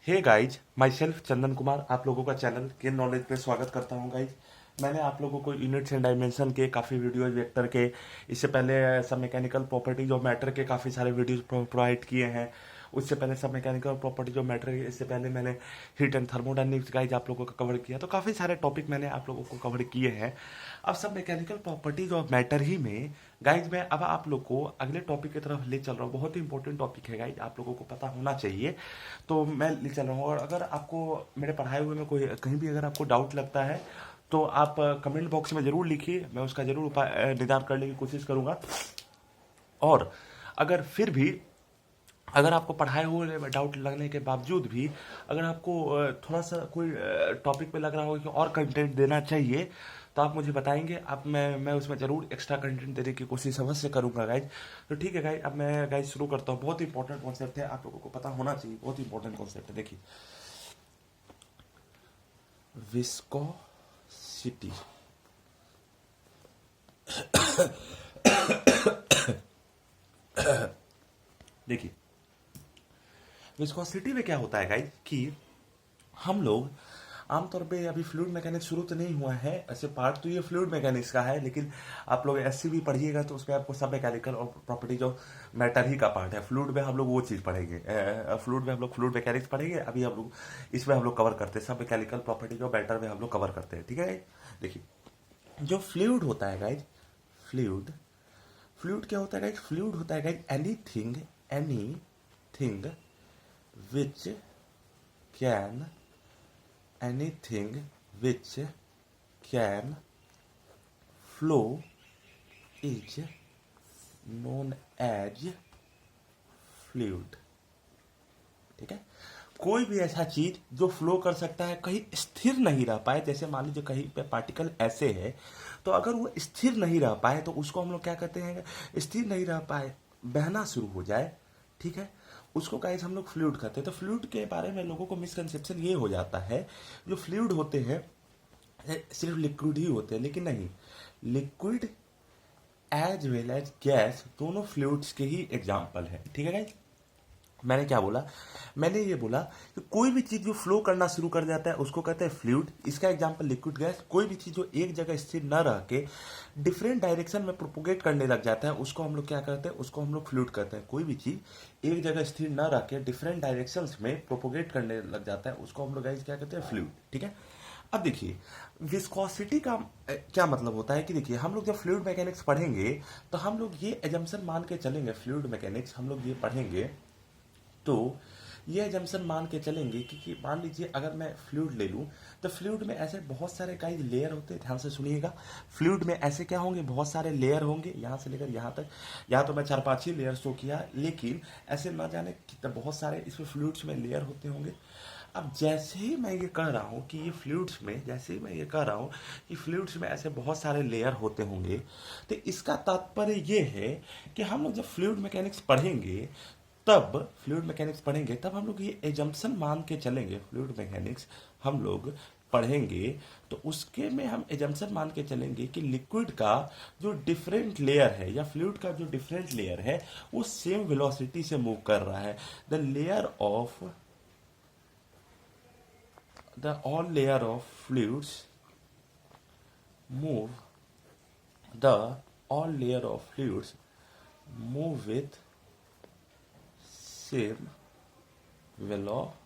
Hey guys, my self Chandan Kumar आप लोगों का चैनल के नॉलेज पे स्वागत करता हूँ गाइज। मैंने आप लोगों को यूनिट्स एंड डायमेंशन के काफ़ी वीडियोज वेक्टर के, इससे पहले सब मैकेनिकल प्रॉपर्टीज और मैटर के काफ़ी सारे वीडियोज प्रोवाइड किए हैं। उससे पहले सब मैकेनिकल प्रॉपर्टीज और मैटर के, इससे पहले मैंने हीट एंड थर्मोडायनेमिक्स गाइज आप लोगों का कवर किया। तो काफ़ी सारे टॉपिक मैंने आप लोगों को कवर किए हैं। अब सब मैकेनिकल प्रॉपर्टीज और मैटर ही में गाइज मैं अब आप लोग को अगले टॉपिक की तरफ ले चल रहा हूँ। बहुत ही इंपॉर्टेंट टॉपिक है गाइज, आप लोगों को पता होना चाहिए। तो मैं ले चल रहा हूँ, और अगर आपको मेरे पढ़ाए हुए में कोई कहीं भी अगर आपको डाउट लगता है तो आप कमेंट बॉक्स में ज़रूर लिखिए, मैं उसका ज़रूर उपाय निदान करने की कोशिश करूँगा। और अगर फिर भी अगर आपको पढ़ाए हुए डाउट लगने के बावजूद भी अगर आपको थोड़ा सा कोई टॉपिक पे लग रहा हो कि और कंटेंट देना चाहिए, तो आप मुझे बताएंगे। अब मैं उसमें ज़रूर एक्स्ट्रा कंटेंट देने की कोशिश अवश्य करूंगा गाइज। तो ठीक है गाइज, अब मैं गाइज शुरू करता हूँ। बहुत ही इंपॉर्टेंट कॉन्सेप्ट है, आप लोगों को पता होना चाहिए, बहुत ही इंपॉर्टेंट कॉन्सेप्ट है। देखिए, विस्कोसिटी। देखिए, विस्कोसिटी में क्या होता है गाइज कि हम लोग आमतौर पे, अभी फ्लूइड मैकेनिक्स शुरू तो नहीं हुआ है, ऐसे पार्ट तो ये फ्लूइड मैकेनिक्स का है, लेकिन आप लोग एससी भी पढ़िएगा तो उसमें आपको सब मैकेनिकल और प्रॉपर्टी जो मैटर ही का पार्ट है। फ्लूइड में हम लोग वो चीज़ पढ़ेंगे, फ्लूइड में हम लोग फ्लूइड मैकेनिक्स पढ़ेंगे। अभी हम लोग इसमें हम लोग कवर करते हैं सब मैकेनिकल प्रॉपर्टी जो मैटर में हम लोग कवर करते हैं। ठीक है, देखिए, जो फ्लूइड होता है गाइज, फ्लूइड फ्लूइड क्या होता है गाइज? फ्लूइड होता है guys any thing which can anything which can flow is known as fluid। ठीक है, कोई भी ऐसा चीज जो फ्लो कर सकता है, कहीं स्थिर नहीं रह पाए, जैसे मान लीजिए कहीं पे पार्टिकल ऐसे है, तो अगर वो स्थिर नहीं रह पाए तो उसको हम लोग क्या कहते हैं? स्थिर नहीं रह पाए, बहना शुरू हो जाए, ठीक है, उसको गाइस हम लोग फ्लूइड कहते हैं। तो फ्लूइड के बारे में लोगों को मिसकंसेप्शन ये हो जाता है, जो फ्लूइड होते हैं सिर्फ लिक्विड ही होते हैं, लेकिन नहीं, liquid as well as gas दोनों फ्लूइड्स के ही एग्जाम्पल है। ठीक है गाइस, मैंने क्या बोला? मैंने ये बोला कि कोई भी चीज जो फ्लो करना शुरू कर जाता है उसको कहते हैं फ्लूइड। इसका एग्जांपल लिक्विड गैस। कोई भी चीज जो एक जगह स्थिर न रह के डिफरेंट डायरेक्शन में प्रोपोगेट करने लग जाता है उसको हम लोग क्या कहते हैं? उसको हम लोग फ्लूइड कहते हैं। कोई भी चीज एक जगह स्थिर न रह के डिफरेंट डायरेक्शन में प्रोपोगेट करने लग जाता है उसको हम लोग क्या कहते हैं? फ्लूइड। ठीक है, अब देखिए, विस्कोसिटी का क्या मतलब होता है कि देखिए, हम लोग जब फ्लूइड मैकेनिक्स पढ़ेंगे तो हम लोग ये एजम्पशन मान के चलेंगे, फ्लूइड मैकेनिक्स हम लोग ये पढ़ेंगे तो ये एजम्पशन मान के चलेंगे कि मान लीजिए अगर मैं फ्लूइड ले लूँ तो फ्लूइड में ऐसे बहुत सारे कई लेयर होते हैं। ध्यान से सुनिएगा, फ्लूइड में ऐसे क्या होंगे? बहुत सारे लेयर होंगे, यहाँ से लेकर यहाँ तक। यहाँ तो मैं 4-5 ही लेयर शो किया, लेकिन ऐसे ना जाने कितने बहुत सारे इसमें फ्लूइड्स में लेयर होते होंगे। अब जैसे ही मैं ये कह रहा हूँ कि ये फ्लूइड्स में, जैसे ही मैं ये कह रहा हूँ कि फ्लूइड्स में ऐसे बहुत सारे लेयर होते होंगे, तो इसका तात्पर्य ये है कि हम लोग जब फ्लूइड मैकेनिक्स पढ़ेंगे तब हम लोग ये एजम्पशन मान के चलेंगे। फ्लूइड मैकेनिक्स हम लोग पढ़ेंगे तो उसके में हम एजम्पशन मान के चलेंगे कि लिक्विड का जो डिफरेंट लेयर है या फ्लूइड का जो डिफरेंट लेयर है वो सेम वेलोसिटी से मूव कर रहा है। The all layer of fluids move the all layer of fluids move with same velocity.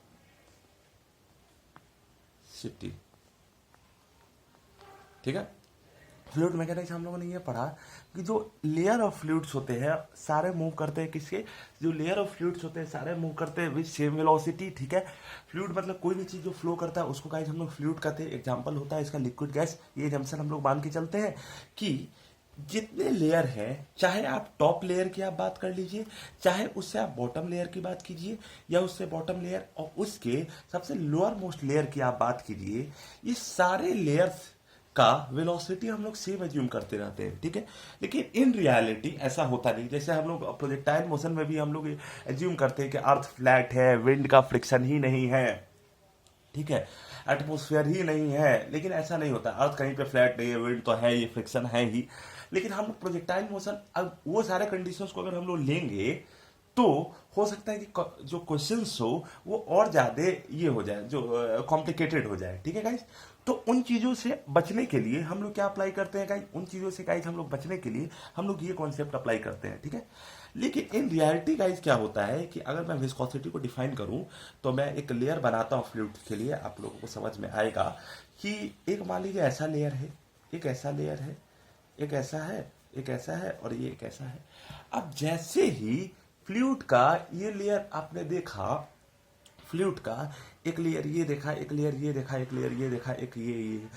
ठीक है, फ्लूइड मैकेनिक्स हम लोगों ने ये पढ़ा कि जो लेयर ऑफ फ्लूइड्स होते हैं सारे मूव करते हैं किसके? जो लेयर ऑफ फ्लूइड्स होते हैं सारे मूव करते हैं विद सेम वेलोसिटी। ठीक है, फ्लूइड मतलब कोई भी चीज जो फ्लो करता है उसको गाइस हम लोग फ्लूइड कहते हैं। एग्जांपल होता है इसका लिक्विड गैस। ये जंक्शन हम लोग मान के चलते हैं कि जितने लेयर हैं, चाहे आप टॉप लेयर की आप बात कर लीजिए, चाहे उससे आप बॉटम लेयर की बात कीजिए, या उससे बॉटम लेयर और उसके सबसे लोअर मोस्ट लेयर की आप बात कीजिए, ये सारे लेयर्स का वेलोसिटी हम लोग सेम एज्यूम करते रहते हैं। ठीक है, लेकिन इन रियलिटी ऐसा होता नहीं। जैसे हम लोग प्रोजेक्टाइल मोशन में भी हम लोग एज्यूम करते हैं कि अर्थ फ्लैट है, विंड का फ्रिक्शन ही नहीं है, ठीक है, एटमोस्फेयर ही नहीं है, लेकिन ऐसा नहीं होता। अर्थ कहीं पे फ्लैट नहीं है, विंड तो है ही, फ्रिक्शन है ही, लेकिन हम प्रोजेक्टाइल मोशन, अब वो सारे कंडीशंस को अगर हम लोग लेंगे तो हो सकता है कि जो क्वेश्चंस हो वो और ज्यादा ये हो जाए, जो कॉम्प्लिकेटेड हो जाए, ठीक है गाइस। तो उन चीजों से बचने के लिए हम लोग क्या अप्लाई करते हैं गाइस, उन चीजों से गाइस हम लोग बचने के लिए हम लोग ये कॉन्सेप्ट अप्लाई करते हैं, ठीक है। लेकिन इन रियलिटी गाइस क्या होता है कि अगर मैं विस्कोसिटी को डिफाइन करूं तो मैं एक लेयर बनाता हूं फ्लूइड के लिए, आप लोगों को समझ में आएगा कि एक मान लीजिए ऐसा लेयर है, एक ऐसा लेयर है, एक ऐसा है, एक ऐसा है और ये एक ऐसा है। अब जैसे ही फ्लूइड का ये लेयर आपने देखा, फ्लूइड का एक लेयर ये देखा, एक लेयर ये देखा, एक लेयर ये देखा, एक ये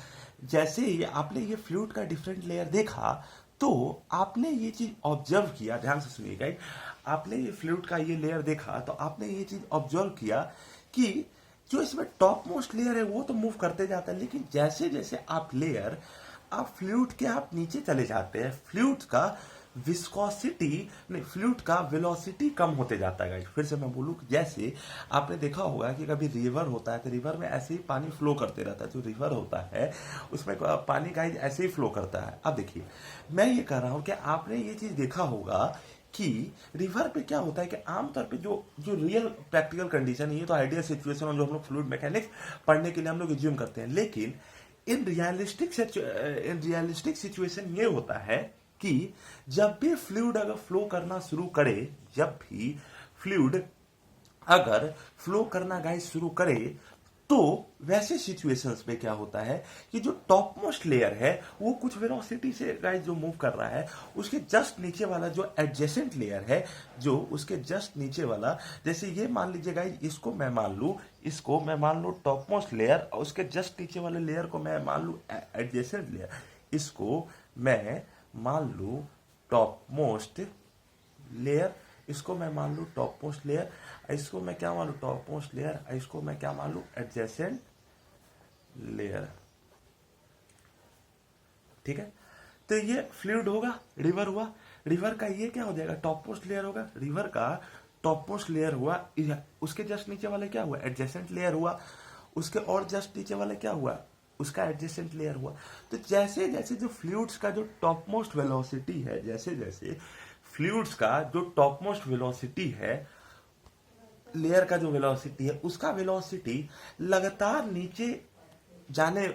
जैसे ही आपने ये फ्लूइड का डिफरेंट लेयर देखा तो आपने ये चीज ऑब्जर्व किया, ध्यान से सुनिएगा, आपने ये फ्लूइड का ये लेयर देखा तो आपने ये चीज ऑब्जर्व किया कि जो इसमें टॉप मोस्ट लेयर है वो तो मूव करते जाता है, लेकिन जैसे जैसे आप फ्लूइड के आप नीचे चले जाते हैं, फ्लूइड का विस्कोसिटी नहीं, फ्लूइड का वेलोसिटी कम होते जाता है गाइस। फिर से मैं बोलूं, जैसे आपने देखा होगा कि कभी रिवर होता है तो रिवर में ऐसे ही पानी फ्लो करते रहता है, जो रिवर होता है उसमें पानी गाइस ऐसे ही फ्लो करता है। अब देखिए मैं ये कह रहा हूं कि आपने ये चीज देखा होगा कि रिवर पे क्या होता है कि आमतौर पे जो जो रियल प्रैक्टिकल कंडीशन है, ये तो आइडियल सिचुएशन जो हम लोग फ्लूइड मैकेनिक्स पढ़ने के लिए हम लोग एज्यूम करते हैं, लेकिन इन रियलिस्टिक सिचुएशन ये होता है कि जब भी फ्लूइड अगर फ्लो करना शुरू करे, जब भी फ्लूइड अगर फ्लो करना गाइस शुरू करे तो वैसे सिचुएशंस में क्या होता है कि जो टॉप मोस्ट लेयर है वो कुछ वेलोसिटी से गाइस जो मूव कर रहा है, उसके जस्ट नीचे वाला जो एडजेसेंट लेयर है, जो उसके जस्ट नीचे वाला, जैसे ये मान लीजिए गाइस, इसको मैं मान लूं टॉप मोस्ट लेयर और उसके जस्ट नीचे वाले लेयर को मैं मान लूं एडजेसेंट लेयर, इसको मैं मान लूं टॉप मोस्ट लेयर, इसको मैं मान लूं टॉप मोस्ट लेयर, इसको मैं क्या मान लूं टॉप मोस्ट लेयर, इसको मैं क्या मान लूं एडजेसेंट लेयर, ठीक है। तो ये फ्लूइड होगा, रिवर हुआ, रिवर का ये क्या हो जाएगा टॉप मोस्ट लेयर होगा, रिवर का टॉप मोस्ट लेयर हुआ, उसके जस्ट नीचे वाले क्या हुआ एडजेसेंट लेयर हुआ, उसके और जस्ट नीचे वाले क्या हुआ उसका एडजेसेंट लेयर हुआ। तो जैसे जैसे जो फ्लूइड्स का जो टॉप मोस्ट वेलोसिटी है, जैसे जैसे फ्लूइड्स का जो टॉप मोस्ट वेलोसिटी है, लेयर का जो वेलोसिटी है, उसका वेलोसिटी लगातार नीचे जाने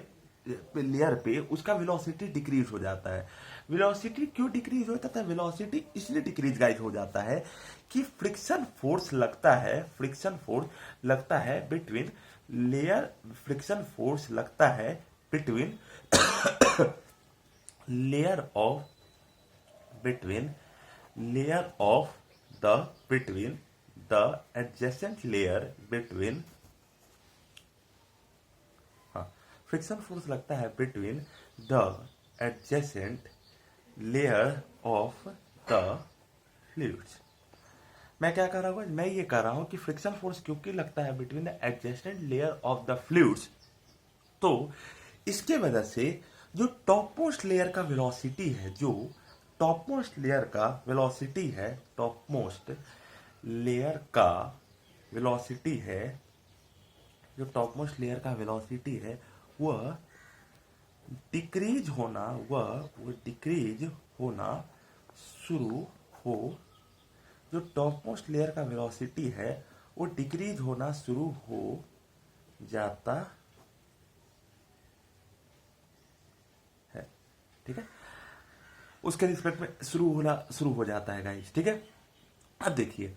लेयर पे उसका वेलोसिटी डिक्रीज हो जाता है। वेलोसिटी क्यों डिक्रीज होता है? वेलोसिटी इसलिए डिक्रीज गाइस हो जाता है कि फ्रिक्शन फोर्स लगता है बिटवीन लेयर, फ्रिक्शन फोर्स लगता है between layer of between the adjacent layer between friction force लगता है between the adjacent layer of the fluids. मैं क्या कर रहा हूं? मैं ये कर रहा हूं कि फ्रिक्शन फोर्स क्योंकि लगता है between the adjacent layer of the fluids, तो इसके वजह से जो टॉप मोस्ट लेयर का वेलोसिटी है, जो टॉप मोस्ट लेयर का वेलोसिटी है, टॉप मोस्ट लेयर का वेलोसिटी है, जो टॉप मोस्ट लेयर का वेलोसिटी है वह डिक्रीज होना शुरू हो, जो टॉप मोस्ट लेयर का वेलोसिटी है वो डिक्रीज होना शुरू हो जाता है, ठीक है, उसके रिस्पेक्ट में शुरू हो जाता है गाइस, ठीक है। अब देखिए,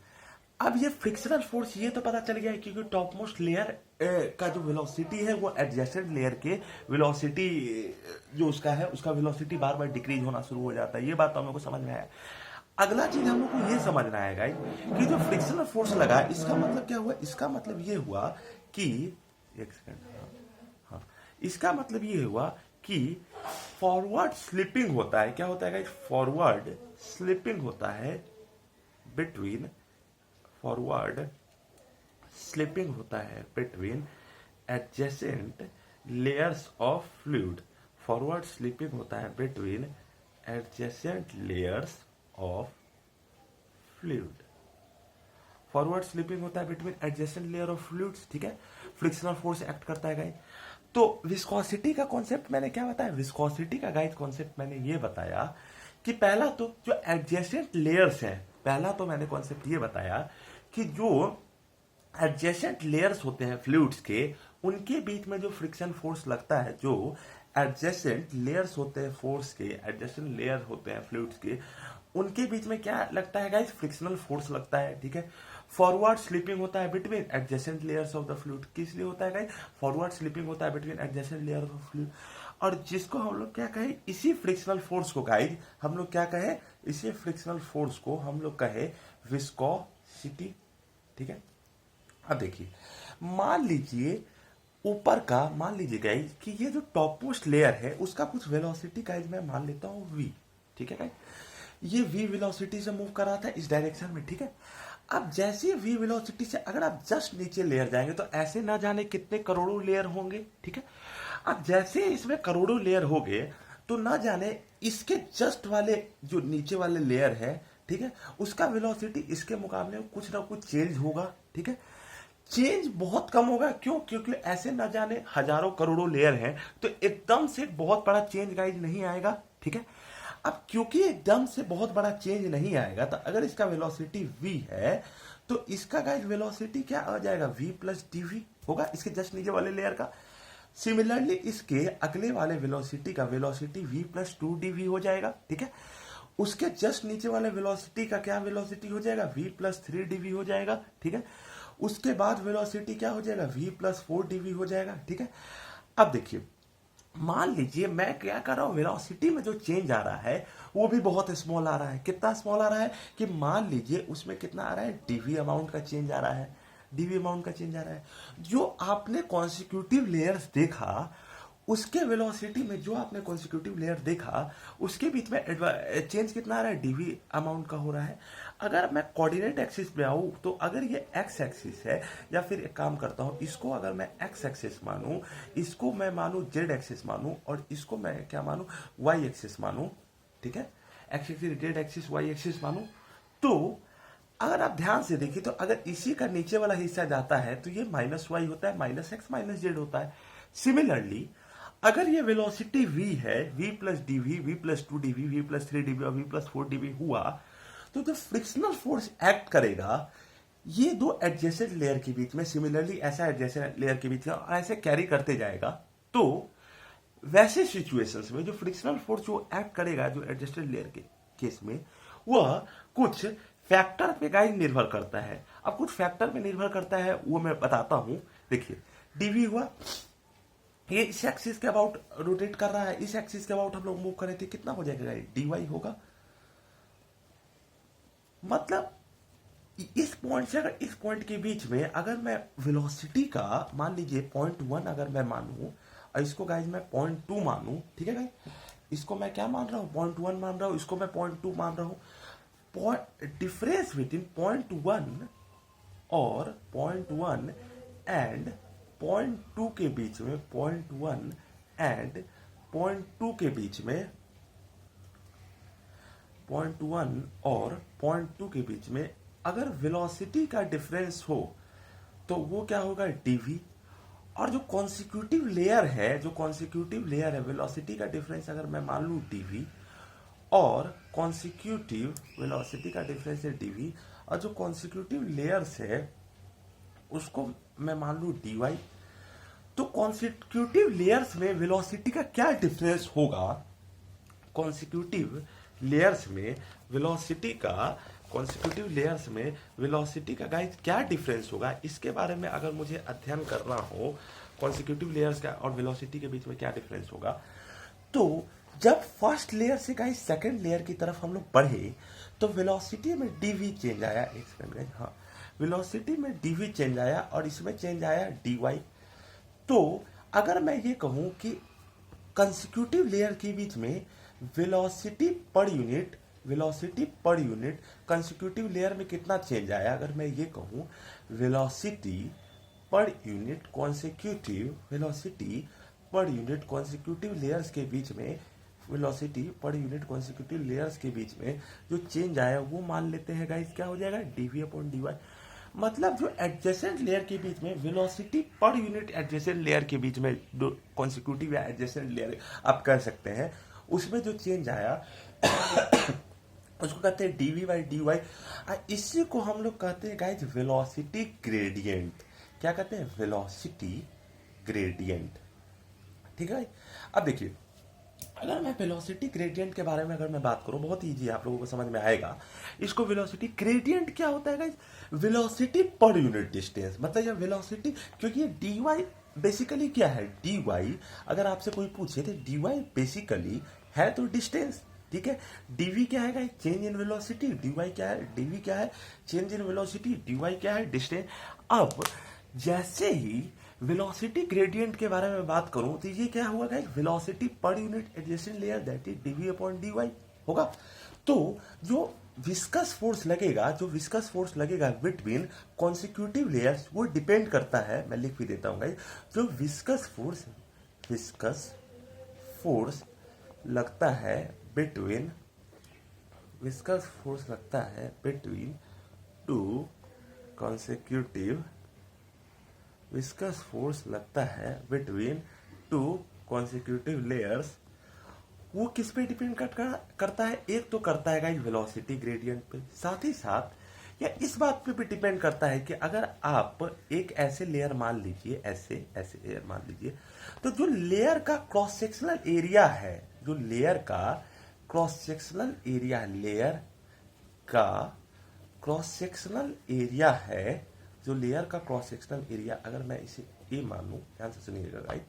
अब ये फ्रिक्शनल फोर्स ये तो पता चल गया है क्योंकि टॉप मोस्ट लेयर का जो वेलोसिटी है वो एडजेसेंट लेयर के वेलोसिटी जो उसका है, उसका वेलोसिटी बार बार डिक्रीज होना शुरू हो जाता है। ये बात तो हम लोग को समझ में आया। अगला चीज हम लोग को ये समझना है गाइस कि जो फ्रिक्शनल फोर्स लगा, इसका मतलब क्या हुआ? इसका मतलब ये हुआ कि एक सेकंड, हाँ, इसका मतलब ये हुआ कि फॉरवर्ड स्लिपिंग होता है। क्या होता है गाइस? फॉरवर्ड स्लिपिंग होता है बिटवीन, फॉरवर्ड स्लिपिंग होता है between adjacent layers of fluid, forward slipping होता है between adjacent layers of fluid, forward slipping होता है between adjacent layer of fluids, ठीक है। फ्रिक्शनल फोर्स एक्ट करता है गाइस। तो विस्कोसिटी का कॉन्सेप्ट मैंने क्या बताया? विस्कोसिटी का गाइस कॉन्सेप्ट मैंने ये बताया कि पहला तो जो एडजेसेंट लेयर्स हैं, पहला तो मैंने कॉन्सेप्ट ये बताया कि जो एडजेसेंट लेयर्स होते हैं फ्लूइड्स के, उनके बीच में जो फ्रिक्शन फोर्स लगता है, जो एडजेसेंट लेयर्स होते हैं फोर्स के, एडजेसेंट लेयर होते हैं फ्लूइड्स के, उनके बीच में क्या लगता है गाइस? फ्रिक्शनल फोर्स लगता है, ठीक है। फॉरवर्ड स्लिपिंग होता है between adjacent layers of the fluid. किस लिए होता है गाइस? फॉरवर्ड स्लिपिंग होता है between adjacent layers of fluid. और जिसको हम लोग क्या कहे, इसी फ्रिक्शनल फोर्स को गाइस हम लोग क्या कहे, इसी फ्रिक्शनल फोर्स को हम लोग कहे विस्कोसिटी, ठीक है। अब देखिए, मान लीजिए ऊपर का, मान लीजिए गाइस कि ये जो टॉप मोस्ट लेयर है उसका कुछ वेलोसिटी गाइस मैं मान लेता हूँ v, ठीक है गाइस। ये v वेलोसिटी से मूव कर रहा था इस डायरेक्शन में, ठीक है। अब जैसे v वेलोसिटी से अगर आप जस्ट नीचे लेयर जाएंगे तो ऐसे ना जाने कितने करोड़ों लेयर होंगे, ठीक है। अब जैसे इसमें करोड़ों लेयर हो गए तो ना जाने इसके जस्ट वाले जो नीचे वाले लेयर है, ठीक है, उसका वेलोसिटी इसके मुकाबले में कुछ ना कुछ चेंज होगा, ठीक है। चेंज बहुत कम होगा, क्यों? क्योंकि ऐसे ना जाने हजारों करोड़ों लेयर हैं, तो एकदम से बहुत बड़ा चेंज गाइस नहीं आएगा, ठीक है। अब क्योंकि एकदम से बहुत बड़ा चेंज नहीं आएगा, तो अगर इसका वेलोसिटी v है तो इसका गाइस वेलोसिटी क्या आ जाएगा? v प्लस dv होगा इसके जस्ट नीचे वाले लेयर का। सिमिलरली इसके अगले वाले वेलोसिटी का वेलोसिटी v प्लस 2dv हो जाएगा, ठीक है। उसके जस्ट नीचे वाले वेलोसिटी का क्या वेलोसिटी हो जाएगा? v प्लस 3dv हो जाएगा, ठीक है। उसके बाद वेलोसिटी क्या हो जाएगा? v प्लस 4dv हो जाएगा, ठीक है। अब देखिए, मान लीजिए मैं क्या कर रहा हूं, वेलोसिटी में जो चेंज आ रहा है वो भी बहुत स्मॉल आ रहा है। कितना स्मॉल आ रहा है कि मान लीजिए उसमें कितना आ रहा है? dv अमाउंट का चेंज आ रहा है, dv अमाउंट का चेंज आ रहा है। जो आपने कॉन्सिक्यूटिव लेयर्स देखा, उसके वेलोसिटी में जो आपने कॉन्सिक्यूटिव लेयर देखा, उसके बीच में चेंज कितना आ रहा है? dv अमाउंट का हो रहा है। अगर मैं कोऑर्डिनेट एक्सिस पे आऊं तो अगर ये एक्स एक्सिस है, या फिर एक काम करता हूं, इसको अगर मैं एक्स एक्सिस मानूं, इसको मैं मानूं जेड एक्सिस मानूं, और इसको मैं क्या मानूं? वाई एक्सिस मानूं, ठीक है। X axis, Z axis, Y axis मानूं, तो अगर आप ध्यान से देखिए तो अगर इसी का नीचे वाला हिस्सा जाता है तो ये माइनस वाई होता है, माइनस एक्स माइनस जेड होता है। सिमिलरली अगर ये वेलोसिटी v है, v plus dv, v plus 2dv, v plus 3dv और v प्लस 4dv हुआ, तो जो फ्रिक्शनल फोर्स एक्ट करेगा ये दो एडजेसेंट लेयर के बीच में, सिमिलरली ऐसा एडजेसेंट लेयर के बीच में ऐसे कैरी करते जाएगा। तो वैसे सिचुएशंस में जो फ्रिक्शनल फोर्स जो एक्ट करेगा जो एडजेसेंट लेयर के केस में, वह कुछ फैक्टर पे गाइस निर्भर करता है। अब कुछ फैक्टर पे निर्भर करता है वो मैं बताता हूं। देखिए, dv हुआ, ये इस एक्सिस के अबाउट रोटेट कर रहा है, इस एक्सिस के अबाउट हम लोग मूव कर रहे थे, कितना हो जाएगा गाइस? dy होगा। मतलब इस पॉइंट से अगर इस पॉइंट के बीच में अगर मैं वेलोसिटी का मान लीजिए 0.1 अगर मैं मानूं, और इसको गाइस मैं 0.2 मानूं, ठीक है गाइस, इसको मैं क्या मान रहा हूं? 0.1 मान रहा हूं, इसको मैं 0.2 मान रहा हूं। डिफरेंस बिटवीन 0.1 और 0.1 एंड 0.2 के बीच में, 0.1 एंड 0.2 के बीच में, 0.1 और 0.2 के बीच में अगर वेलोसिटी का डिफरेंस हो तो वो क्या होगा? dv। और जो कॉन्सिक्यूटिव लेयर है, जो कॉन्सिक्यूटिव लेयर है, वेलोसिटी का डिफरेंस अगर मैं मान लूं dv, और कॉन्सिक्यूटिव वेलोसिटी का डिफरेंस है dv, और जो कॉन्सिक्यूटिव लेयर्स है उसको मैं मान लूं dy, तो कॉन्सिक्यूटिव लेयर्स में वेलोसिटी का क्या डिफरेंस होगा? कॉन्सिक्यूटिव लेयर्स में वेलोसिटी का, कॉन्सिक्यूटिव लेयर्स में वेलोसिटी का गाइस क्या डिफरेंस होगा, इसके बारे में अगर मुझे अध्ययन करना हो, कॉन्सिक्यूटिव लेयर्स का और वेलोसिटी के बीच में क्या डिफरेंस होगा, तो जब फर्स्ट लेयर से गाइस सेकंड लेयर की तरफ हम लोग बढ़े तो वेलोसिटी में dv चेंज आया, एक सेकंड गाइस, हाँ, वेलोसिटी में dv चेंज आया और इसमें चेंज आया dy। तो अगर मैं ये कहूं कि कंसेक्यूटिव लेयर के बीच में वेलोसिटी पर यूनिट, वेलोसिटी पर यूनिट कंसेक्यूटिव लेयर में कितना चेंज आया, अगर मैं ये कहूं वेलोसिटी पर यूनिट कंसेक्यूटिव, वेलोसिटी पर यूनिट कंसेक्यूटिव लेयर्स के बीच में, वेलोसिटी पर यूनिट कंसेक्यूटिव लेयर्स के बीच में जो चेंज आया वो मान लेते हैं गाइस क्या हो जाएगा? dv upon dy। मतलब जो एडजेसेंट लेयर के बीच में वेलोसिटी पर यूनिट, एडजेसेंट लेयर के बीच में जो कॉन्सिक्यूटिव या एडजेसेंट लेयर आप कह सकते हैं, उसमें जो चेंज आया उसको कहते हैं डीवी बाई डी वाई। इसी को हम लोग कहते हैं गाइज वेलोसिटी ग्रेडियंट। क्या कहते हैं? Velocity gradient. ठीक है भाई। अब देखिए, अगर मैं वेलोसिटी ग्रेडियंट के बारे में अगर मैं बात करूं, बहुत ईजी है, आप लोगों को समझ में आएगा। इसको वेलोसिटी ग्रेडियंट क्या होता है गाइज? वेलोसिटी पर यूनिट डिस्टेंस, मतलब ये वेलोसिटी, क्योंकि ये डी वाई बेसिकली क्या है? डी वाई अगर आपसे कोई पूछे तो डी वाई बेसिकली है तो डिस्टेंस, ठीक है। डीवी क्या है guys? Change in velocity. Dy क्या है? डीवी क्या है? Change in velocity. डीवाई क्या है? डिस्टेंस। अब जैसे ही वेलोसिटी ग्रेडियंट के बारे में बात करूं तो ये क्या हुआ गाइस? वेलोसिटी पर unit adjacent layer that is dv upon dy होगा। तो जो विस्कस फोर्स लगेगा, जो विस्कस फोर्स लगेगा बिटवीन कॉन्सिक्यूटिव लेयर्स, वो डिपेंड करता है, मैं लिख भी देता हूं गाइस, जो विस्कस फोर्स लगता है बिटवीन, विस्कस फोर्स लगता है between two consecutive, viscous force लगता है बिटवीन टू कॉन्सिक्यूटिव लेयर्स, वो किस पे डिपेंड करता है? एक तो करता है गाइस वेलोसिटी ग्रेडियंट पे, साथ ही साथ या इस बात पे भी डिपेंड करता है कि अगर आप एक ऐसे लेयर मान लीजिए, ऐसे ऐसे लेयर मान लीजिए, तो जो लेयर का क्रॉस सेक्शनल एरिया है, जो लेयर का क्रॉस सेक्शनल एरिया, लेयर का क्रॉस सेक्शनल एरिया है, जो लेयर का क्रॉस सेक्शनल एरिया, अगर मैं इसे ए मानूं, ध्यान से सुनिएगा गाइस,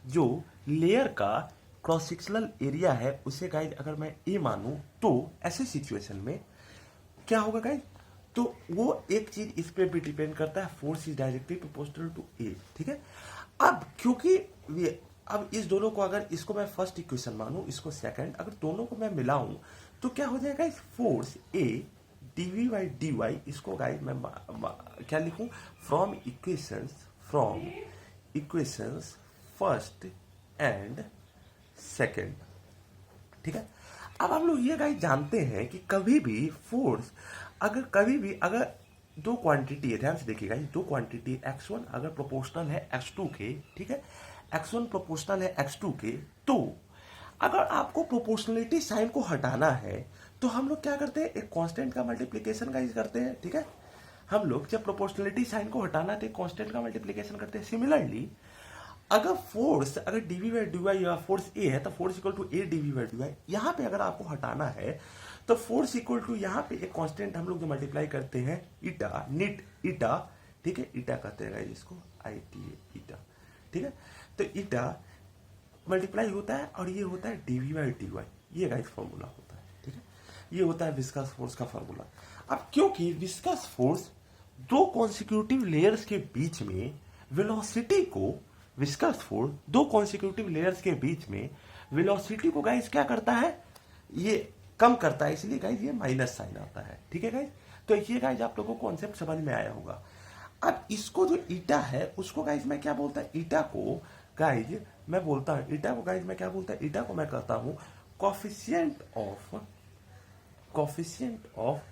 जो लेयर का क्रॉस सेक्शनल एरिया है उसे गाइस अगर मैं ए मानूं, तो ऐसे सिचुएशन में क्या होगा गाइस? तो वो एक चीज इस पे भी डिपेंड करता है, force is directly proportional to A, ठीक है। अब क्योंकि अब इस दोनों को, अगर इसको मैं फर्स्ट इक्वेशन मानूं, इसको सेकंड, अगर दोनों को मैं मिलाऊं तो क्या हो जाएगा? इस force A DV by D y, इसको गाइस मैं क्या लिखूं? From equations first and second, ठीक है। अब हम लोग ये गाइस जानते हैं कि कभी भी फोर्स, अगर दो क्वांटिटी है, ध्यान से देखिएगा, दो क्वांटिटी x1 अगर प्रोपोर्शनल है x2 के, ठीक है, x1 प्रोपोर्शनल है x2 के, तो अगर आपको प्रोपोर्शनलिटी साइन को हटाना है तो हम लोग क्या करते हैं? एक कांस्टेंट का मल्टीप्लिकेशन गाइस करते हैं, ठीक है। हम लोग जब प्रोपोर्शनलिटी साइन को हटाना है तो एक कांस्टेंट का मल्टीप्लिकेशन करते हैं। सिमिलरली अगर डीवी बाई डी वाई या फोर्स ए है तो force equal to A DV by D y, यहां पे अगर आपको हटाना है तो फोर्स इक्वल टू यहां पे एक कांस्टेंट हम लोग जो मल्टीप्लाई करते हैं ईटा, निट ईटा, ठीक है, ईटा कहते हैं इसको, आई टी ईटा, ठीक है। तो ईटा मल्टीप्लाई होता है और ये होता है डीवी बाई डी वाई, ये गाइस फॉर्मूला होता है, ठीक है। ये होता है विस्कस फोर्स का फॉर्मूला। अब क्योंकि विस्कस फोर्स दो कॉन्सिक्यूटिव लेयर्स के बीच में वेलोसिटी को, विस्कस फोर्स दो कॉन्सिक्यूटिव लेयर्स के बीच में वेलोसिटी को गाइस क्या करता है? ये कम करता है, इसलिए गाइस ये माइनस साइन आता है, ठीक है गाइस। तो ये गाइस आप लोगों को कॉन्सेप्ट समझ में आया होगा। अब इसको जो ईटा है उसको गाइस मैं क्या बोलता है? ईटा को गाइस मैं बोलता हूं, ईटा को गाइस मैं क्या बोलता है? ईटा को मैं कहता हूं coefficient of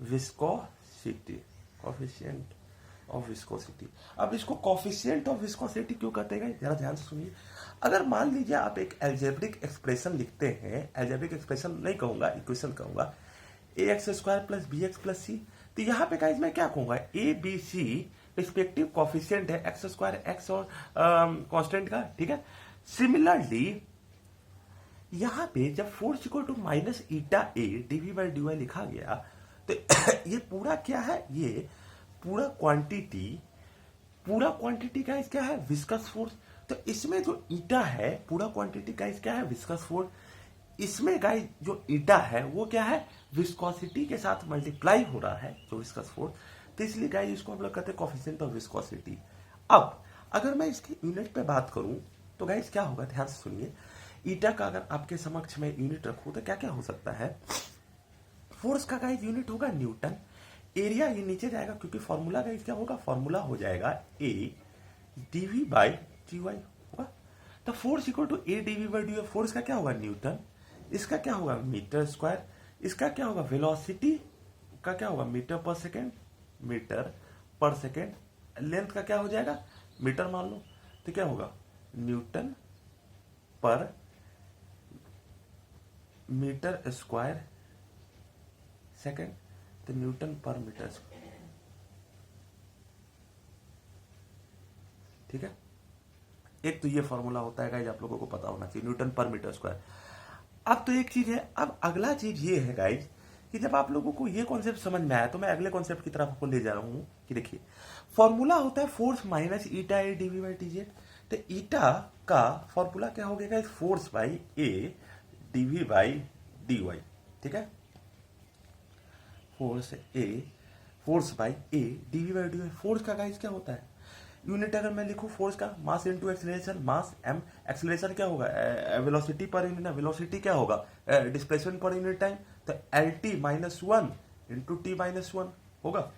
viscosity, coefficient of viscosity. अब इसको कोफिशिएंट ऑफ विस्कोसिटी क्यों कहते हैं? जरा ध्यान से सुनिए। अगर मान लीजिए आप एक एल्जेब्रिक एक्सप्रेशन लिखते हैं, एल्जेब्रिक एक्सप्रेशन नहीं कहूंगा, इक्वेशन कहूंगा, A X square plus B X plus C, तो यहां पे गाइस मैं क्या कहूंगा? A B C respective coefficient है, एक्स स्क्वायर एक्स और कांस्टेंट का, ठीक है। सिमिलरली यहां पे जब force equal to minus eta A DV by D Y लिखा गया तो ये पूरा क्या है? ये पूरा क्वांटिटी गाइस क्या है? Viscous force. तो इसमें जो ईटा है, पूरा क्वांटिटी गाइस क्या है? Viscous force. इसमें गाइस जो ईटा है वो क्या है? विस्कोसिटी के साथ मल्टीप्लाई हो रहा है, जो विस्कस फोर्स। तो इसलिए गाइस इसको हम लोग कहते हैं कोफिशिएंट ऑफ विस्कोसिटी। अब अगर मैं इसकी यूनिट पे बात करूं तो गाइस क्या होगा? ध्यान से सुनिए। ईटा का अगर आपके समक्ष में यूनिट रखूं तो क्या क्या हो सकता है? फोर्स का गाइस यूनिट होगा न्यूटन। एरिया ये नीचे जाएगा क्योंकि फॉर्मूला गाइस क्या होगा? फॉर्मूला हो जाएगा A DV by D y होगा। तो force equal to A DV by D y, force का क्या होगा? न्यूटन। इसका क्या होगा? Metre square. इसका क्या होगा? वेलोसिटी का क्या होगा? मीटर पर सेकेंड, मीटर पर सेकेंड। लेंथ का क्या हो जाएगा? मीटर मान लो, तो क्या होगा? न्यूटन पर metre square second the newton पर मीटर स्क्वायर। ठीक है, एक तो ये फॉर्मूला होता है गाइज, आप लोगों को पता होना चाहिए, न्यूटन पर मीटर स्क्वायर। अब तो एक चीज है, अब अगला चीज ये है गाइज कि जब आप लोगों को ये कॉन्सेप्ट समझ में आया तो मैं अगले कॉन्सेप्ट की तरफ आपको ले जा रहा हूं कि देखिए फॉर्मूला होता है force minus eta A DV by t z. तो ईटा का फॉर्मूला क्या हो गया, force by A DV by D y. ठीक है, force by A DV by D y. Force का गाइज क्या होता है, यूनिट अगर मैं लिखूं फोर्स का mass into acceleration, mass m, acceleration क्या होगा वेलोसिटी पर यूनिट, वेलोसिटी क्या होगा डिस्प्लेसमेंट पर यूनिट टाइम, तो L T minus one into T minus one होगा।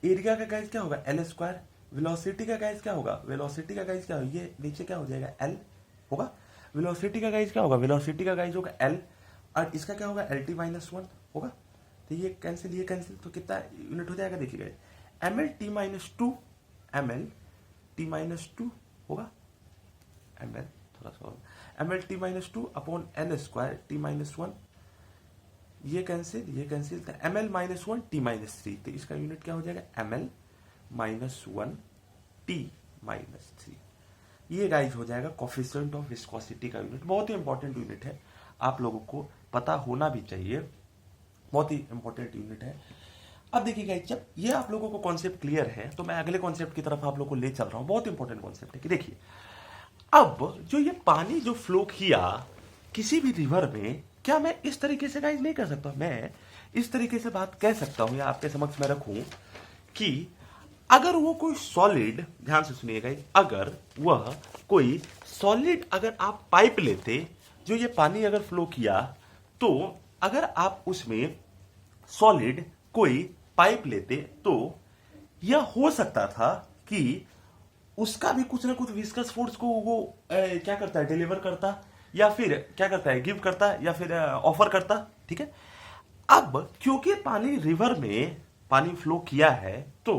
एरिया का गाइज क्या होगा एल स्क्वायर, वेलोसिटी का गाइज क्या होगा, वेलोसिटी का गाइज क्या होगा, ये नीचे क्या हो जाएगा एल होगा, वेलोसिटी का गाइज क्या होगा, वेलोसिटी का गाइज होगा एल, और इसका क्या होगा एल टी माइनस वन होगा। तो ये कैंसिल, तो कितना यूनिट हो जाएगा देखिए M L T minus two, M L T minus two होगा, एम एल थोड़ा सा और, M L T minus two upon L square T minus one, ये कैंसिल था M L minus one T minus three, तो इसका unit क्या हो जाएगा M L minus one T minus three. ये गाइज हो जाएगा कोफिशिएंट ऑफ विस्कोसिटी का यूनिट, बहुत ही इंपॉर्टेंट यूनिट है, आप लोगों को पता होना भी चाहिए, बहुत ही इंपॉर्टेंट यूनिट है। अब देखिए गाइस, जब ये आप लोगों को कॉन्सेप्ट क्लियर है तो मैं अगले कॉन्सेप्ट की तरफ आप लोगों को ले चल रहा हूं, बहुत इंपॉर्टेंट कॉन्सेप्ट है कि देखिए अब जो ये पानी जो फ्लो किया किसी भी रिवर में, क्या मैं इस तरीके से गाइस नहीं कर सकता, मैं इस तरीके से बात कह सकता हूं या आपके समक्ष में रखूं कि अगर वो कोई सॉलिड, ध्यान से सुनिएगा, अगर वह कोई सॉलिड अगर आप पाइप लेते, जो ये पानी अगर फ्लो किया, तो अगर आप उसमें सॉलिड कोई पाइप लेते तो यह हो सकता था कि उसका भी कुछ ना कुछ विस्कस फोर्स को वो क्या करता है डिलीवर करता, या फिर क्या करता है गिव करता, या फिर ऑफर करता। ठीक है, अब क्योंकि पानी रिवर में पानी फ्लो किया है, तो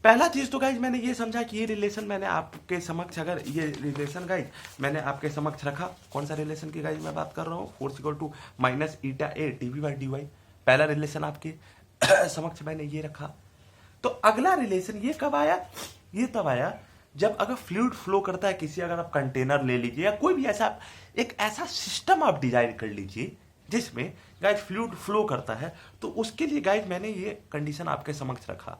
पहला चीज तो गाइज मैंने ये समझा कि ये रिलेशन मैंने आपके समक्ष, अगर ये रिलेशन गाइज मैंने आपके समक्ष रखा, कौन सा रिलेशन की गाइज मैं बात कर रहा हूँ, force equal to minus eta A DV by D y, पहला रिलेशन आपके समक्ष मैंने ये रखा। तो अगला रिलेशन ये कब आया, ये तब आया जब अगर फ्लूइड फ्लो करता है किसी, अगर आप कंटेनर ले लीजिए या कोई भी ऐसा एक ऐसा सिस्टम आप डिजाइन कर लीजिए जिसमें गाइज फ्लूइड फ्लो करता है, तो उसके लिए गाइज मैंने ये कंडीशन आपके समक्ष रखा।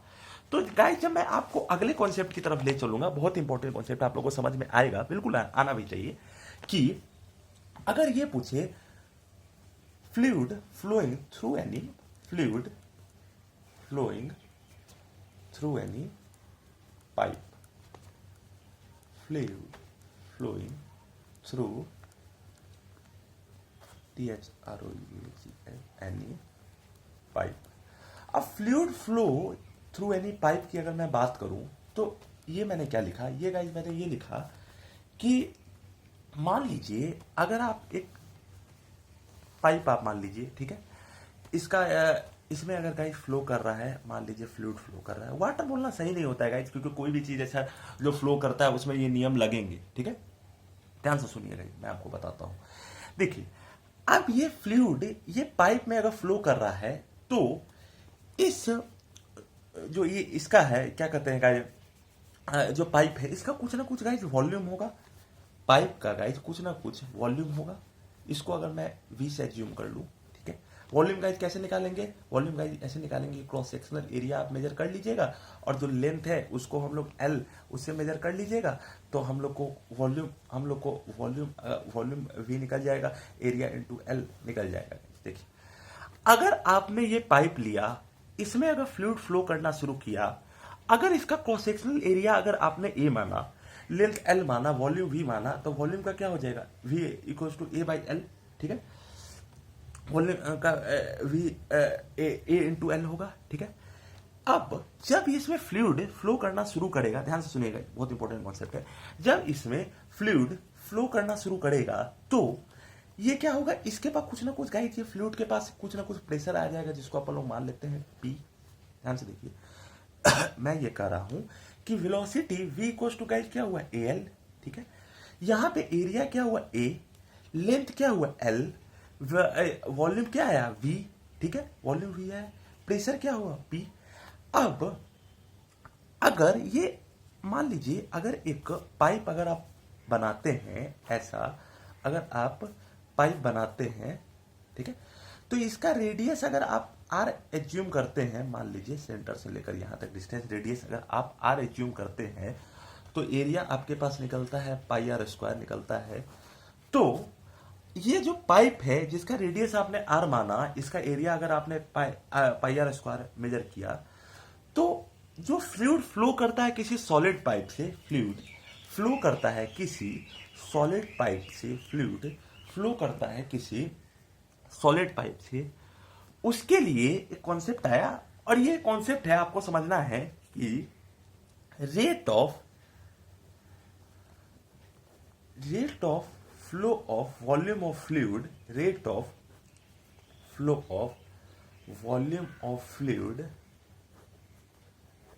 तो गाइज जब मैं आपको अगले कॉन्सेप्ट की तरफ ले चलूंगा, बहुत इंपॉर्टेंट कॉन्सेप्ट आप लोगों को समझ में आएगा, बिल्कुल आना भी चाहिए, कि अगर ये पूछे fluid flowing through any, fluid flowing through any pipe, fluid flowing through any pipe। अब fluid flow through any pipe की अगर मैं बात करूं तो ये मैंने क्या लिखा, ये गाइस मैंने ये लिखा कि मान लीजिए अगर आप एक पाइप आप मान लीजिए, ठीक है, इसका इसमें अगर गाइस फ्लो कर रहा है, मान लीजिए फ्लूइड फ्लो कर रहा है, वाटर बोलना सही नहीं होता है गाइस, क्योंकि कोई भी चीज ऐसा जो फ्लो करता है उसमें ये नियम लगेंगे। ठीक है, ध्यान से सुनिए गाइस, मैं आपको बताता हूं। देखिए अब ये फ्लूइड ये पाइप में अगर फ्लो कर रहा है, तो इस जो ये इसका है क्या कहते हैं गाइस, जो पाइप है इसका कुछ ना कुछ गाइस वॉल्यूम होगा, पाइप का गाइस कुछ ना कुछ वॉल्यूम होगा। इसको अगर मैं V से एज्यूम कर लूं, ठीक है, वॉल्यूम गाइस कैसे निकालेंगे, वॉल्यूम गाइस ऐसे निकालेंगे, क्रॉस सेक्शनल एरिया आप मेजर कर लीजिएगा और जो लेंथ है उसको हम लोग L उससे मेजर कर लीजिएगा, तो हम लोग को वॉल्यूम V निकल जाएगा, एरिया इंटू L निकल जाएगा। देखिए अगर आपने ये पाइप लिया, इसमें अगर फ्लूइड फ्लो करना शुरू किया, अगर इसका क्रॉस सेक्शनल एरिया अगर आपने A माना, लेंथ L माना, वॉल्यूम V माना, तो वॉल्यूम का क्या हो जाएगा V equals to A by L। ठीक है, वॉल्यूम का V A इंटू L होगा। ठीक है, अब जब इसमें फ्लूइड फ्लो करना शुरू करेगा, ध्यान से सुनिएगा, बहुत इंपॉर्टेंट कॉन्सेप्ट है, जब इसमें फ्लूइड फ्लो करना शुरू करेगा तो ये क्या होगा, इसके पास कुछ ना कुछ गाइस, ये फ्लूइड के पास कुछ ना कुछ प्रेशर आ जाएगा, जिसको अपन लोग मान लेते हैं P। ध्यान से देखिए मैं ये कह रहा हूं कि velocity V equals to guys क्या हुआ AL। ठीक है, यहां पे एरिया क्या हुआ A, लेंथ क्या हुआ L, वॉल्यूम क्या आया V। ठीक है, वॉल्यूम V है, प्रेशर क्या हुआ P। अब अगर ये मान लीजिए अगर एक पाइप अगर आप बनाते हैं, ऐसा अगर आप पाइप बनाते हैं, ठीक है, तो इसका रेडियस अगर आप r एज्यूम करते हैं, मान लीजिए सेंटर से लेकर यहां तक डिस्टेंस रेडियस अगर आप r एज्यूम करते हैं, तो एरिया आपके पास निकलता है पाई आर स्क्वायर निकलता है। तो ये जो पाइप है जिसका रेडियस आपने r माना, इसका एरिया अगर आपने पाई आर स्क्वायर मेजर किया, तो जो फ्लूइड फ्लो करता है किसी सॉलिड पाइप से, फ्लूइड फ्लो करता है किसी सॉलिड पाइप से, फ्लूइड फ्लो करता है किसी सॉलिड पाइप से, उसके लिए एक कॉन्सेप्ट आया, और ये कॉन्सेप्ट है आपको समझना है कि rate of flow of volume of fluid, rate of flow of volume of fluid,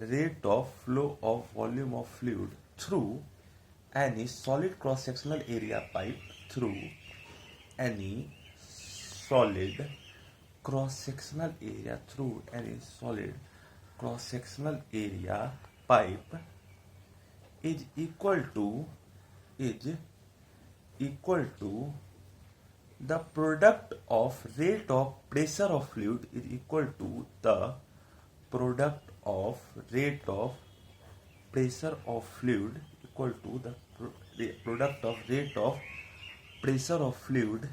rate of flow of volume of fluid through any solid cross sectional area pipe, through any solid cross sectional area, through any solid cross sectional area pipe is equal to the product of rate of pressure of fluid is equal to the product of rate of pressure of fluid equal to the product of rate of pressure of fluid,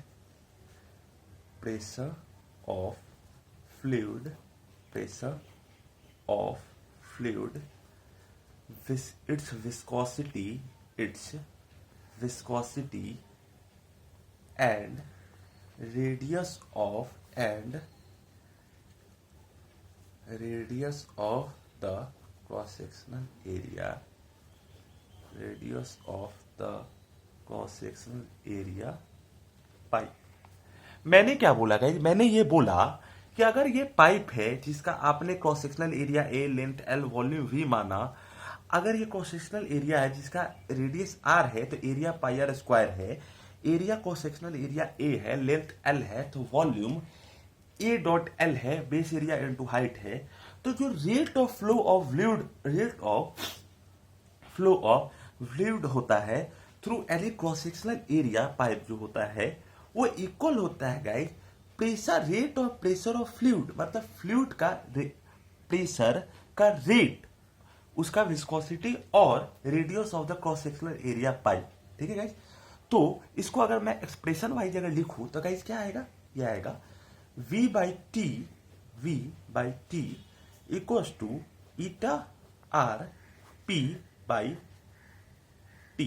pressure of fluid, pressure of fluid, its viscosity and radius of the cross sectional area, radius of the cross sectional area pipe. मैंने क्या बोला guys, मैंने ये बोला कि अगर ये pipe है जिसका आपने cross sectional area A, length L, volume we माना, अगर ये क्रॉस सेक्शनल एरिया है जिसका रेडियस आर है तो एरिया पाई आर स्क्वायर है, area cross sectional area A है, लेंथ एल है, तो वॉल्यूम ए डॉट एल है, बेस एरिया इनटू हाइट है। तो जो rate of flow of fluid होता है through any cross sectional area pipe जो होता है वो इक्वल होता है guys pressure, rate of pressure of fluid, मतलब फ्लूइड का प्रेशर का रेट, उसका विस्कोसिटी और radius of the cross sectional area pipe. ठीक है गाइस, तो इसको अगर मैं एक्सप्रेशन वाइज अगर लिखूं तो गाइस क्या आएगा, ये आएगा V by t equals to eta r p by t.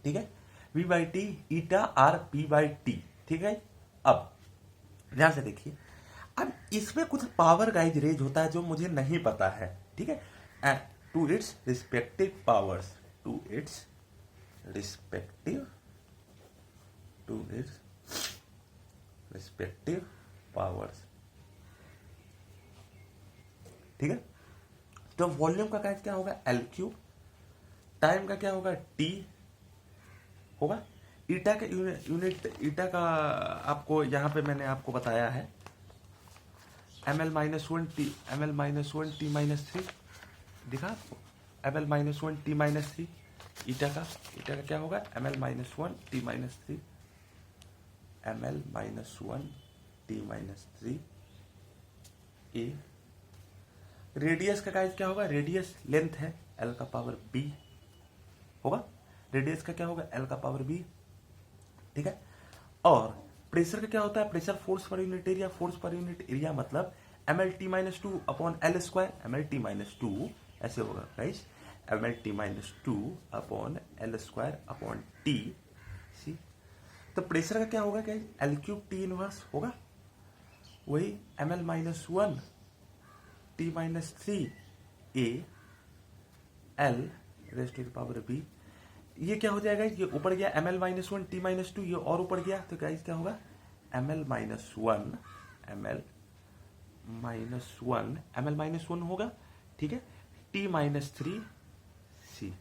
ठीक है, V by t eta r p by t. ठीक है, अब ध्यान से देखिए, अब इसमें कुछ पावर गाइज रेज होता है जो मुझे नहीं पता है। ठीक है, to its respective powers, to its respective powers. ठीक है, तो वॉल्यूम का गाइज क्या होगा एल क्यूब, टाइम का क्या होगा टी होगा, ईटा का यूनिट, ईटा का आपको यहां पे मैंने आपको बताया है ml -1 t -3 दिखा आपको, ml -1 t -3 ईटा का क्या होगा ml -1 t -3, ml -1 t -3 ए। रेडियस का गाइस क्या होगा, रेडियस लेंथ है l का पावर b होगा, रेडियस का क्या होगा l का पावर b। ठीक है, और प्रेशर का क्या होता है, प्रेशर फोर्स पर यूनिट एरिया, फोर्स पर यूनिट एरिया मतलब mlt -2 upon l square, mlt -2 ऐसे होगा guys, mlt -2 upon l square upon t c. तो प्रेशर का क्या होगा guys l cube t inverse होगा, वही ml -1 t -3 a l raised to the power b। ये क्या हो जाएगा, ये ऊपर गया ml -1 t -2, ये और ऊपर गया तो गाइस क्या होगा ml -1 होगा। ठीक है, t -3 c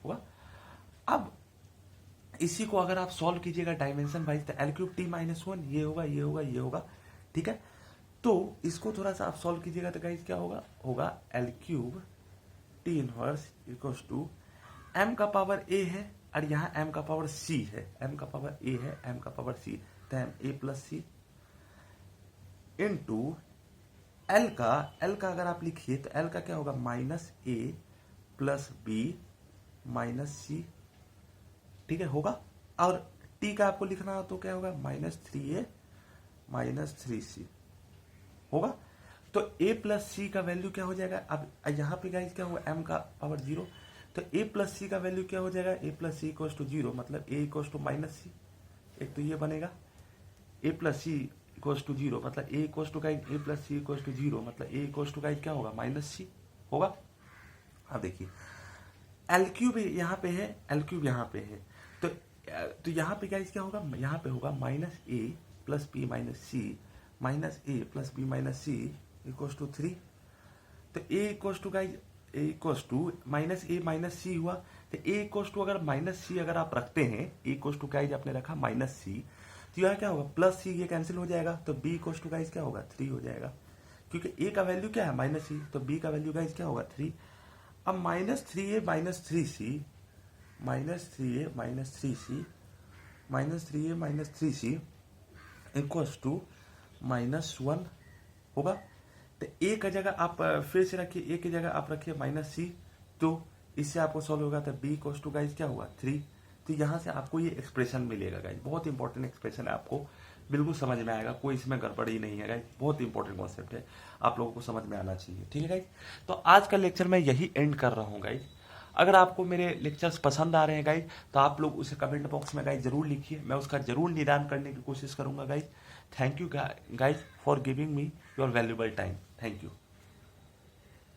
होगा। अब इसी को अगर आप सॉल्व कीजिएगा डायमेंशन वाइज तो l क्यूब t -1 ये होगा, ये होगा, ये होगा। ठीक है, तो इसको थोड़ा सा आप सॉल्व कीजिएगा तो गाइज क्या होगा, होगा L cube T inverse equals to M का पावर ए है और यहाँ एम का पावर सी है, एम का पावर ए है, एम का पावर सी, तो M a plus c into L का अगर आप लिखिए तो एल का क्या होगा, माइनस ए प्लस बी माइनस सी, ठीक है होगा। और टी का आपको लिखना हो तो क्या होगा, माइनस 3a माइनस 3c होगा। तो a प्लस सी का वैल्यू क्या हो जाएगा, अब यहाँ पे गाइस क्या होगा, m का पावर 0, तो a प्लस सी का वैल्यू क्या हो जाएगा, a plus c equals to 0, मतलब a equals to minus c, एक तो ये बनेगा a plus c equals to 0, मतलब a equals to guys a plus c equals to 0, मतलब a इक्वल्स टू गाइस क्या होगा, माइनस सी होगा। अब देखिए एल क्यूब यहाँ पे है, एल क्यूब यहाँ पे है, तो यहाँ पे गाइस क्या होगा, यहाँ पे होगा minus A plus B minus C, minus A plus B minus C equals to 3। तो A equals to guys A equals to minus A minus C हुआ, तो ए इक्वल्स टू अगर माइनस सी अगर आप रखते हैं, ए इक्वल्स टू गाइस आपने रखा माइनस सी, तो यहाँ क्या होगा, प्लस सी ये कैंसिल हो जाएगा, तो बी इक्वल्स टू गाइस क्या होगा, 3 हो जाएगा, क्योंकि ए का वैल्यू क्या है, माइनस सी, तो बी का वैल्यू गाइस क्या होगा, 3। अब minus 3a minus 3c, minus 3a minus 3c, minus 3a minus 3c equals to -1 होगा। तो a का जगह आप फिर से रखिए, a की जगह आप रखिए माइनस सी, तो इससे आपको सॉल्व होगा, तो b इक्वल्स टू गाइस क्या होगा, 3। तो यहाँ से आपको ये एक्सप्रेशन मिलेगा गाइस, बहुत इंपॉर्टेंट एक्सप्रेशन है, आपको बिल्कुल समझ में आएगा, कोई इसमें गड़बड़ी नहीं है गाइस, बहुत इंपॉर्टेंट कॉन्सेप्ट है, आप लोगों को समझ में आना चाहिए, ठीक है गाइस। तो आज का लेक्चर मैं यही एंड कर रहा हूँ गाइस। अगर आपको मेरे लेक्चर्स पसंद आ रहे हैं गाइस, तो आप लोग उसे कमेंट बॉक्स में गाइस जरूर लिखिए, मैं उसका जरूर निदान करने की कोशिश करूंगा guys. Thank you guys for giving me your valuable time, thank you.